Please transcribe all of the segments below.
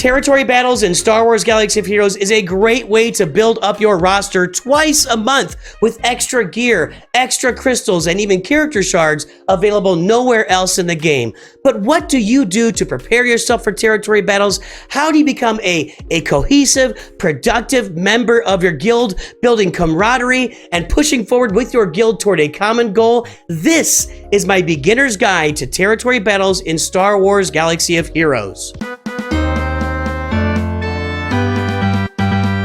Territory Battles in Star Wars Galaxy of Heroes is a great way to build up your roster twice a month with extra gear, extra crystals, and even character shards available nowhere else in the game. But what do you do to prepare yourself for Territory Battles? How do you become a cohesive, productive member of your guild, building camaraderie and pushing forward with your guild toward a common goal? This is my beginner's guide to Territory Battles in Star Wars Galaxy of Heroes.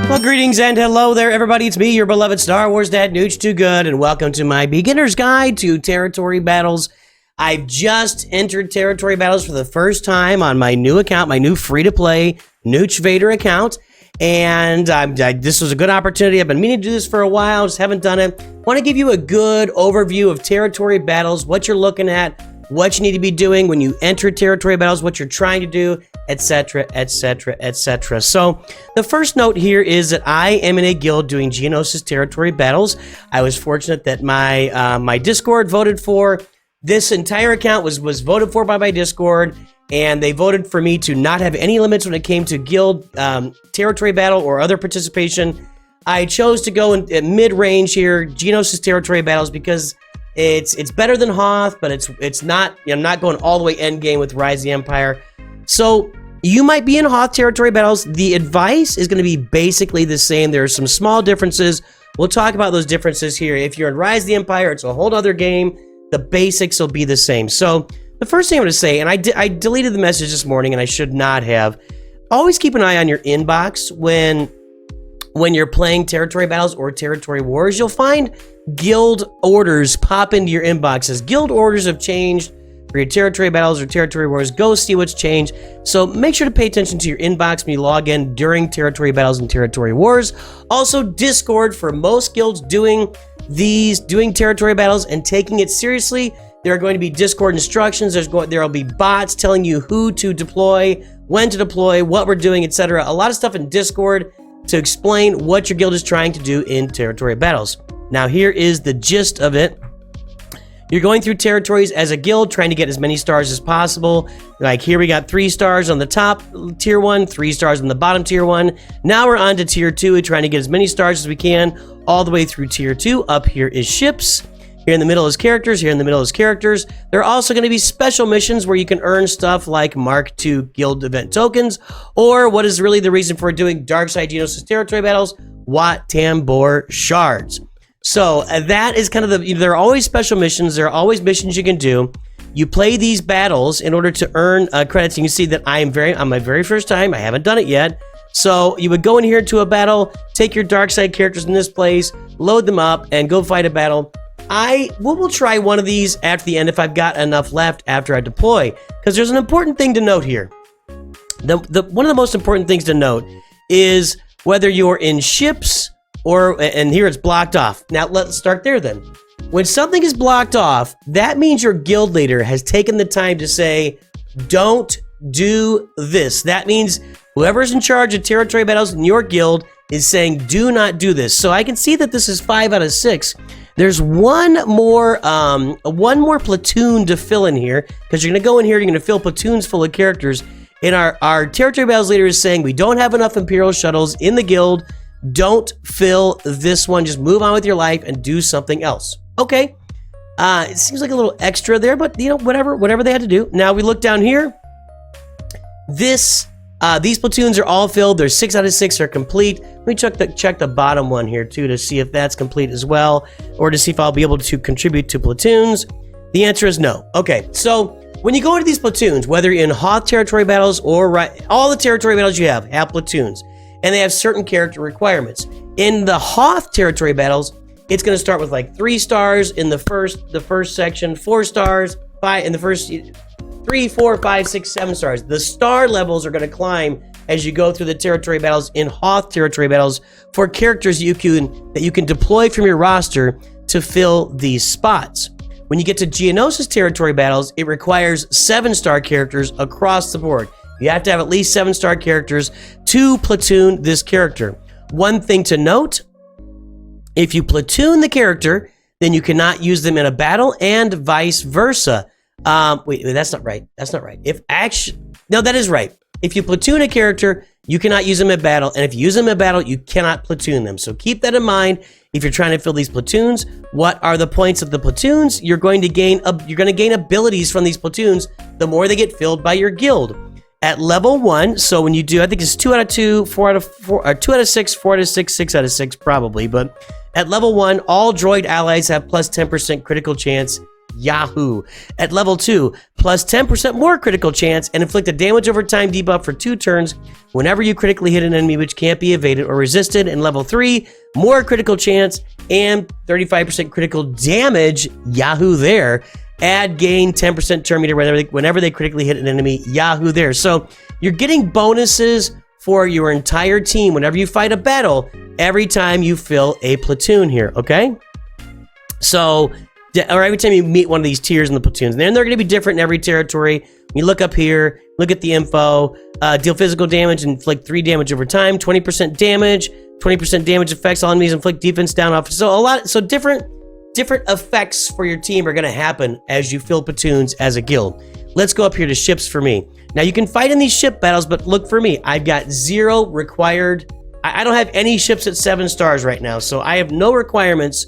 Well, greetings and hello there, everybody. It's me, your beloved Star Wars dad, Nooch Too Good, and welcome to my beginner's guide to Territory Battles. I've just entered Territory Battles for the first time on my new account, my new free-to-play Nooch Vader account, and this was a good opportunity. I've been meaning to do this for a while, just haven't done it. I want to give you a good overview of Territory Battles, what you're looking at, what you need to be doing when you enter Territory Battles, what you're trying to do, etc., etc., etc. So the first note here is that I am in a guild doing Geonosis Territory Battles. I was fortunate that my Discord voted for this entire account was voted for by my Discord, and they voted for me to not have any limits when it came to guild Territory Battle or other participation. I chose to go in mid-range here, Geonosis Territory Battles, because it's better than Hoth, but it's not. I'm not going all the way end game with Rise of the Empire. So you might be in Hoth Territory Battles. The advice is going to be basically the same. There are some small differences. We'll talk about those differences here. If you're in Rise of the Empire, it's a whole other game. The basics will be the same. So the first thing I'm going to say, and I deleted the message this morning, and I should not have. Always keep an eye on your inbox when you're playing Territory Battles or Territory Wars. You'll find guild orders pop into your inbox. As guild orders have changed for your Territory Battles or Territory Wars, go see what's changed. So make sure to pay attention to your inbox when you log in during Territory Battles and Territory Wars. Also, Discord for most guilds doing Territory Battles and taking it seriously. There are going to be Discord instructions. There will be bots telling you who to deploy, when to deploy, what we're doing, etc. A lot of stuff in Discord to explain what your guild is trying to do in Territory Battles. Now, here is the gist of it. You're going through territories as a guild, trying to get as many stars as possible. Like here we got 3 stars on the top tier 1, 3 stars on the bottom tier 1. Now we're on to tier 2. We're trying to get as many stars as we can all the way through tier 2. Up here is ships. Here in the middle is characters. Here in the middle is characters. There are also going to be special missions where you can earn stuff like Mark II Guild event tokens, or what is really the reason for doing Darkside Geonosis Territory Battles, Wat Tambor shards. So that is kind of there are always special missions. There are always missions you can do. You play these battles in order to earn credits. And you can see that on my very first time. I haven't done it yet. So you would go in here to a battle, take your dark side characters in this place, load them up, and go fight a battle. We'll try one of these after the end if I've got enough left after I deploy. Because there's an important thing to note here. One of the most important things to note is whether you're in ships and here it's blocked off. Now let's start there then. When something is blocked off, that means your guild leader has taken the time to say, don't do this. That means whoever's in charge of Territory Battles in your guild is saying, do not do this. So I can see that this is 5 out of 6. There's one more platoon to fill in here, because you're going to go in here, you're going to fill platoons full of characters. And our Territory Battles leader is saying, we don't have enough Imperial shuttles in the guild. Don't fill this one. Just move on with your life and do something else. Okay. It seems like a little extra there, but whatever they had to do. Now we look down here. These platoons are all filled. There's 6 out of 6 are complete. Let me check the bottom one here too to see if that's complete as well, or to see if I'll be able to contribute to platoons. The answer is no. Okay, so when you go into these platoons, whether you're in Hoth Territory Battles or all the Territory Battles you have platoons, and they have certain character requirements. In the Hoth Territory Battles, it's going to start with like 3 stars in the first section, 4 stars, 5 in the first 3, 4, 5, 6, 7 stars. The star levels are going to climb as you go through the Territory Battles in Hoth Territory Battles for characters that you can deploy from your roster to fill these spots. When you get to Geonosis Territory Battles, it requires 7-star characters across the board. You have to have at least 7-star characters to platoon this character. One thing to note, if you platoon the character, then you cannot use them in a battle, and vice versa. Wait, that's not right. That's not right. No, that is right. If you platoon a character, you cannot use them in battle, and if you use them in battle, you cannot platoon them. So keep that in mind if you're trying to fill these platoons. What are the points of the platoons? You're going to gain abilities from these platoons the more they get filled by your guild. At level 1, so when you do, I think it's 2 out of 2, 4 out of 4, or 2 out of 6, 4 out of 6, 6 out of 6 probably, but at level 1, all droid allies have plus 10% critical chance. Yahoo! At level 2, plus 10% more critical chance and inflict a damage over time debuff for 2 turns whenever you critically hit an enemy which can't be evaded or resisted. And level 3, more critical chance and 35% critical damage. Yahoo there. Add gain 10% turn meter whenever they critically hit an enemy. Yahoo there. So you're getting bonuses for your entire team whenever you fight a battle every time you fill a platoon here, okay? So, or every time you meet one of these tiers in the platoons. And they're going to be different in every territory. You look up here, look at the info, deal physical damage, inflict 3 damage over time, 20% damage, 20% damage effects, all enemies inflict defense down off. So different effects for your team are going to happen as you fill platoons as a guild. Let's go up here to ships for me. Now you can fight in these ship battles, but look for me. I've got 0 required. I don't have any ships at 7 stars right now, so I have no requirements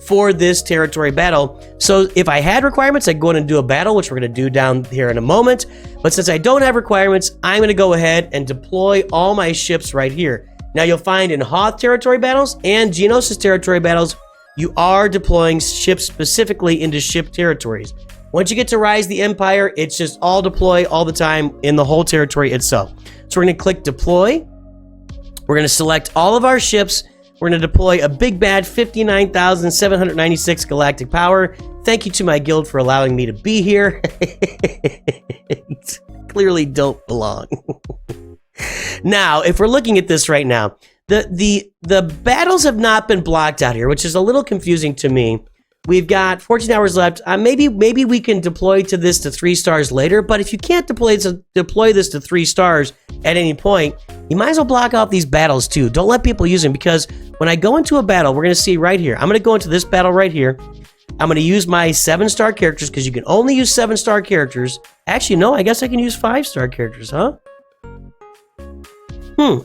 for this territory battle. So if I had requirements, I'd go in and do a battle, which we're going to do down here in a moment. But since I don't have requirements, I'm going to go ahead and deploy all my ships right here. Now you'll find in Hoth territory battles and Geonosis territory battles, you are deploying ships specifically into ship territories. Once you get to Rise the Empire, it's just all deploy all the time in the whole territory itself. So we're going to click deploy. We're going to select all of our ships. We're going to deploy a big bad 59,796 galactic power. Thank you to my guild for allowing me to be here. Clearly don't belong. Now, if we're looking at this right now, the battles have not been blocked out here, which is a little confusing to me. We've got 14 hours left. Maybe we can deploy to this to 3 stars later, but if you can't deploy this to 3 stars at any point, you might as well block out these battles too. Don't let people use them, because when I go into a battle, we're going to see right here. I'm going to go into this battle right here. I'm going to use my 7-star characters, because you can only use 7-star characters. Actually, no, I guess I can use 5-star characters, huh?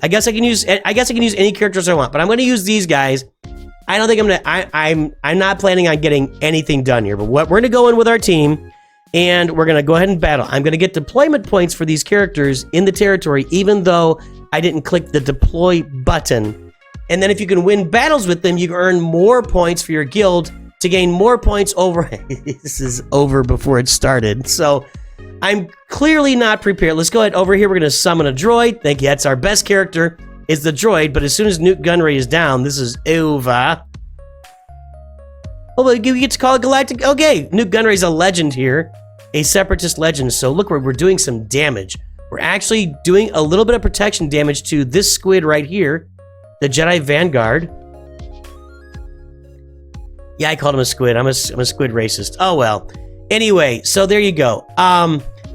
I guess I can use any characters I want, but I'm going to use these guys. I don't think I'm not planning on getting anything done here, but we're going to go in with our team, and we're going to go ahead and battle. I'm going to get deployment points for these characters in the territory, even though I didn't click the deploy button. And then if you can win battles with them, you can earn more points for your guild to gain more points over. This is over before it started, so I'm clearly not prepared. Let's go ahead over here. We're going to summon a droid. Thank you. That's our best character, is the droid. But as soon as Nuke Gunray is down, this is over. Oh, we get to call it Galactic. Okay, Nuke Gunray's a legend here, a separatist legend. So look, we're doing some damage. We're actually doing a little bit of protection damage to this squid right here, the Jedi Vanguard. Yeah, I called him a squid. I'm a squid racist. Oh well. Anyway, so there you go.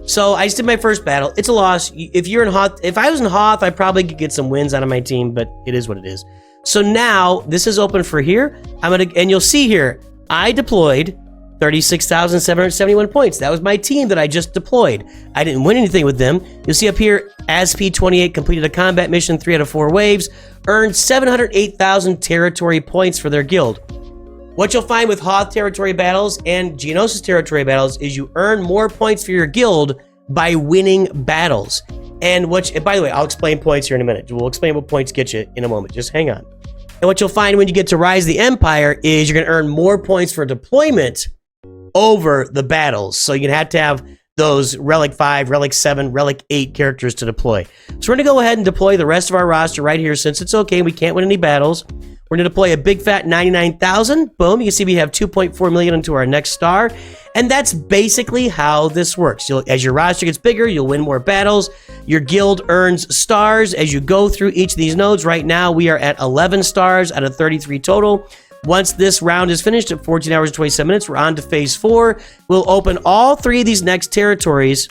So I just did my first battle. It's a loss. If you're in Hoth, if I was in Hoth, I probably could get some wins out of my team, but it is what it is. So now this is open for here. And you'll see here, I deployed 36,771 points. That was my team that I just deployed. I didn't win anything with them. You'll see up here, ASP28 completed a combat mission 3 out of 4 waves, earned 708,000 territory points for their guild. What you'll find with Hoth territory battles and Geonosis territory battles is you earn more points for your guild by winning battles. And by the way, I'll explain points here in a minute. We'll explain what points get you in a moment. Just hang on. And what you'll find when you get to Rise the Empire is you're going to earn more points for deployment over the battles. So you're going to have those Relic 5, Relic 7, Relic 8 characters to deploy. So we're going to go ahead and deploy the rest of our roster right here, since it's okay. We can't win any battles. We're going to deploy a big fat 99,000. Boom. You can see we have 2.4 million into our next star. And that's basically how this works. As your roster gets bigger, you'll win more battles. Your guild earns stars as you go through each of these nodes. Right now, we are at 11 stars out of 33 total. Once this round is finished at 14 hours and 27 minutes, we're on to phase 4. We'll open all 3 of these next territories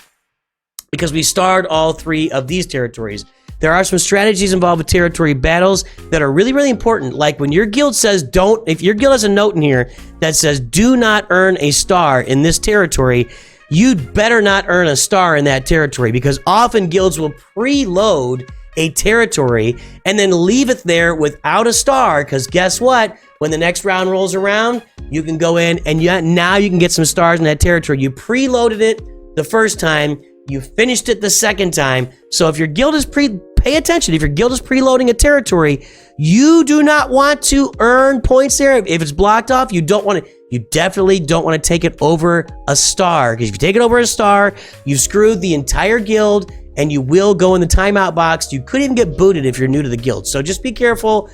because we starred all 3 of these territories. There are some strategies involved with territory battles that are really, really important. Like when your guild says if your guild has a note in here that says do not earn a star in this territory, you'd better not earn a star in that territory, because often guilds will preload a territory and then leave it there without a star, because guess what? When the next round rolls around, you can go in and now you can get some stars in that territory. You preloaded it the first time, you finished it the second time. So if your guild is pay attention, if your guild is preloading a territory, you do not want to earn points there. If it's blocked off, you definitely don't want to take it over a star, because if you take it over a star, you've screwed the entire guild and you will go in the timeout box. You could even get booted if you're new to the guild. So just be careful.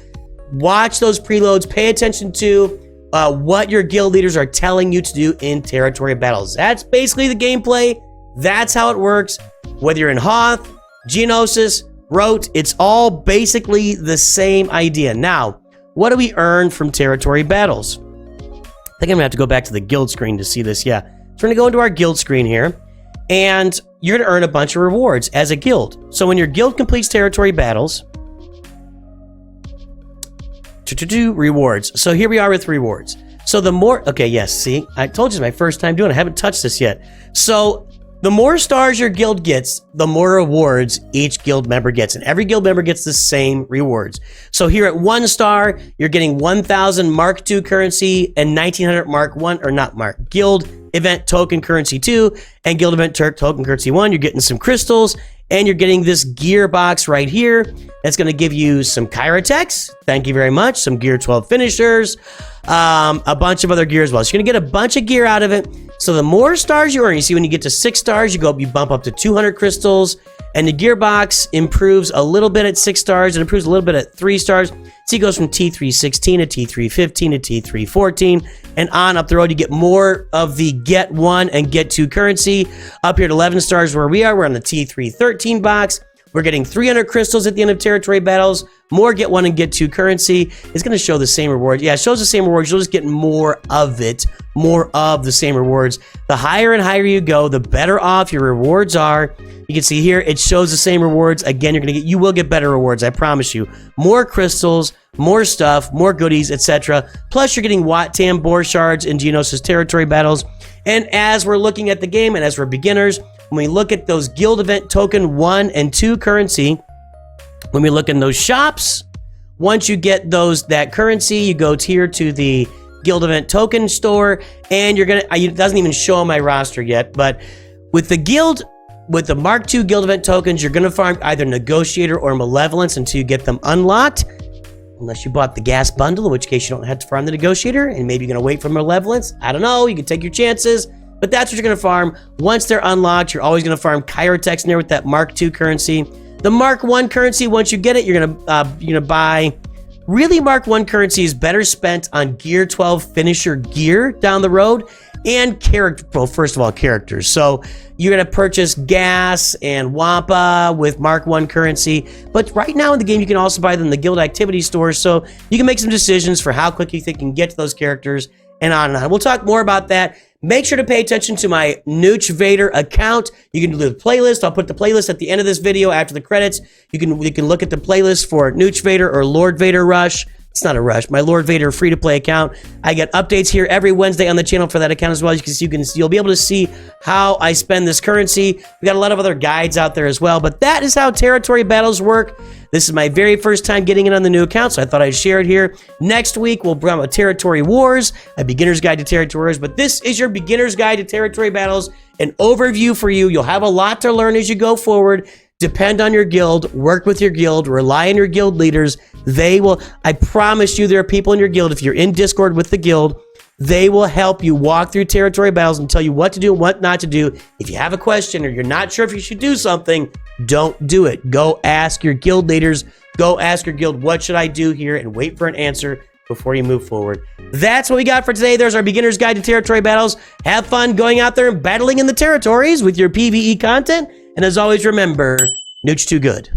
Watch those preloads. Pay attention to what your guild leaders are telling you to do in territory battles. That's basically the gameplay. That's how it works. Whether you're in Hoth, Geonosis, Rote, it's all basically the same idea. Now, what do we earn from territory battles? I think I'm gonna have to go back to the guild screen to see this. Yeah, so we're gonna go into our guild screen here, and you're gonna earn a bunch of rewards as a guild. So when your guild completes territory battles, rewards. So here we are with rewards. So the more, okay, yes, see, I told you it's my first time doing it. I haven't touched this yet. So the more stars your guild gets, the more rewards each guild member gets. And every guild member gets the same rewards. So here at 1 star, you're getting 1,000 Mark II currency and 1,900 Mark 1, or not Mark, Guild Event Token Currency 2 and Guild Event Token Currency 1. You're getting some crystals, and you're getting this gear box right here. That's going to give you some Kyrotex. Thank you very much. Some Gear 12 finishers. A bunch of other gear as well. So you're going to get a bunch of gear out of it. So the more stars you earn, you see when you get to 6 stars, you bump up to 200 crystals, and the gear box improves a little bit at 6 stars and improves a little bit at 3 stars. So it goes from T316 to T315 to T314, and on up the road. You get more of the Get 1 and Get 2 currency. Up here at 11 stars where we are, we're on the T313 box. We're getting 300 crystals at the end of territory battles, more Get 1 and Get 2 currency. It's going to show the same rewards. Yeah, it shows the same rewards. You'll just get more of it, more of the same rewards. The higher and higher you go, the better off your rewards are. You can see here, it shows the same rewards. Again, you will get better rewards, I promise you. More crystals, more stuff, more goodies, etc. Plus, you're getting Wat Tam Boar Shards in Geonosis territory battles. And as we're looking at the game, and as we're beginners, when we look at those Guild Event Token 1 and 2 currency, when we look in those shops, once you get that currency, you go here to the Guild Event Token store, and you're gonna, it doesn't even show on my roster yet, but with the Mark II Guild Event tokens, you're gonna farm either Negotiator or Malevolence until you get them unlocked, unless you bought the gas bundle, in which case you don't have to farm the Negotiator, and maybe you're gonna wait for Malevolence. I don't know, you can take your chances. But that's what you're going to farm. Once they're unlocked, you're always going to farm Kyrotex in there with that Mark II currency. The Mark I currency, once you get it, you're going to buy. Really, Mark I currency is better spent on Gear 12 finisher gear down the road and character. Well, first of all, characters. So you're going to purchase gas and Wampa with Mark I currency. But right now in the game, you can also buy them in the guild activity stores. So you can make some decisions for how quick you think you can get to those characters and on and on. We'll talk more about that. Make sure to pay attention to my Nooch Vader account. You can do the playlist. I'll put the playlist at the end of this video after the credits. You can look at the playlist for Nooch Vader or Lord Vader Rush. It's not a rush. My Lord Vader free-to-play account. I get updates here every Wednesday on the channel for that account as well. You'll be able to see how I spend this currency. We got a lot of other guides out there as well, but that is how territory battles work. This is my very first time getting it on the new account, so I thought I'd share it here. Next week, we'll bring a Territory Wars, a beginner's guide to Territory Wars, but this is your beginner's guide to territory battles, an overview for you. You'll have a lot to learn as you go forward. Depend on your guild, work with your guild, rely on your guild leaders. They will, I promise you, there are people in your guild, if you're in Discord with the guild, they will help you walk through territory battles and tell you what to do and what not to do. If you have a question or you're not sure if you should do something, don't do it. Go ask your guild leaders. Go ask your guild, what should I do here, and wait for an answer before you move forward. That's what we got for today. There's our beginner's guide to territory battles. Have fun going out there and battling in the territories with your PvE content. And as always, remember, Nooch too good.